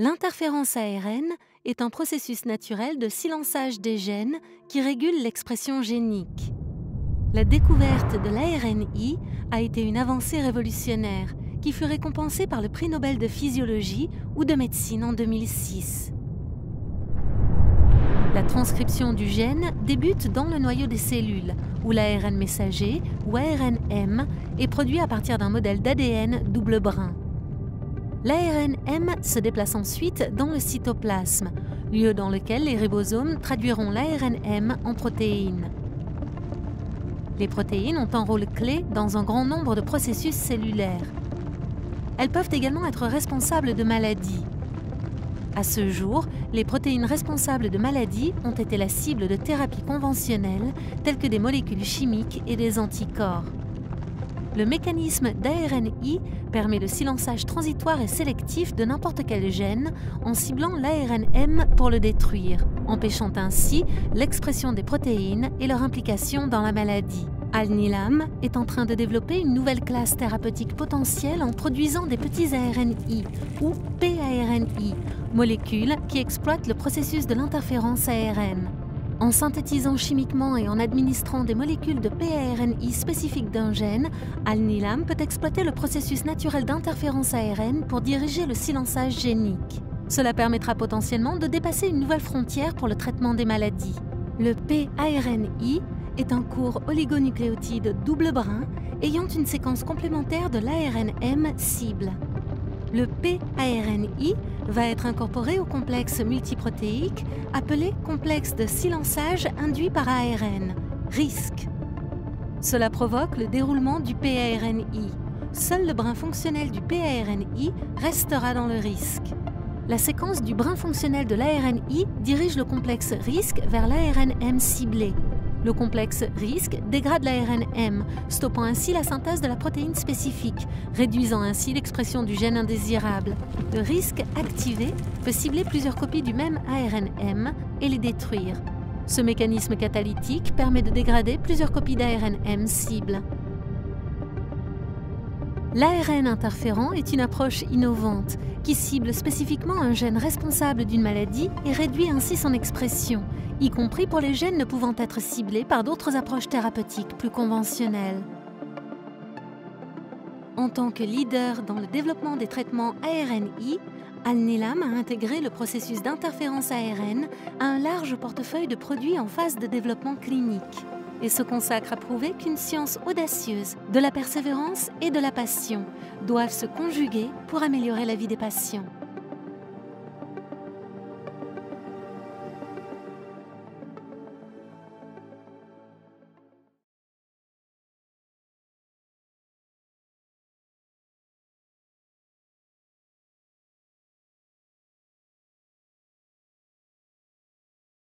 L'interférence ARN est un processus naturel de silençage des gènes qui régule l'expression génique. La découverte de l'ARNI a été une avancée révolutionnaire qui fut récompensée par le prix Nobel de physiologie ou de médecine en 2006. La transcription du gène débute dans le noyau des cellules, où l'ARN messager, ou ARN-M, est produit à partir d'un modèle d'ADN double brin. L'ARN-M se déplace ensuite dans le cytoplasme, lieu dans lequel les ribosomes traduiront l'ARN-M en protéines. Les protéines ont un rôle clé dans un grand nombre de processus cellulaires. Elles peuvent également être responsables de maladies. À ce jour, les protéines responsables de maladies ont été la cible de thérapies conventionnelles telles que des molécules chimiques et des anticorps. Le mécanisme d'ARNI permet le silençage transitoire et sélectif de n'importe quel gène en ciblant l'ARN-M pour le détruire, empêchant ainsi l'expression des protéines et leur implication dans la maladie. Alnylam est en train de développer une nouvelle classe thérapeutique potentielle en produisant des petits ARNI ou pARNI, molécules qui exploitent le processus de l'interférence ARN. En synthétisant chimiquement et en administrant des molécules de pARNI spécifiques d'un gène, Alnylam peut exploiter le processus naturel d'interférence ARN pour diriger le silençage génique. Cela permettra potentiellement de dépasser une nouvelle frontière pour le traitement des maladies. Le pARNI est un court oligonucléotide double brin ayant une séquence complémentaire de l'ARN-M cible. Le pARNI va être incorporé au complexe multiprotéique appelé complexe de silençage induit par ARN, RISC. Cela provoque le déroulement du pARNI. Seul le brin fonctionnel du pARNI restera dans le RISC. La séquence du brin fonctionnel de l'ARNI dirige le complexe RISC vers l'ARN-M ciblé. Le complexe RISC dégrade l'ARN-M, stoppant ainsi la synthèse de la protéine spécifique, réduisant ainsi l'expression du gène indésirable. Le RISC activé peut cibler plusieurs copies du même ARN-M et les détruire. Ce mécanisme catalytique permet de dégrader plusieurs copies d'ARN-M cibles. L'ARN interférent est une approche innovante qui cible spécifiquement un gène responsable d'une maladie et réduit ainsi son expression, y compris pour les gènes ne pouvant être ciblés par d'autres approches thérapeutiques plus conventionnelles. En tant que leader dans le développement des traitements ARNI, Alnylam a intégré le processus d'interférence ARN à un large portefeuille de produits en phase de développement clinique et se consacre à prouver qu'une science audacieuse, de la persévérance et de la passion doivent se conjuguer pour améliorer la vie des patients.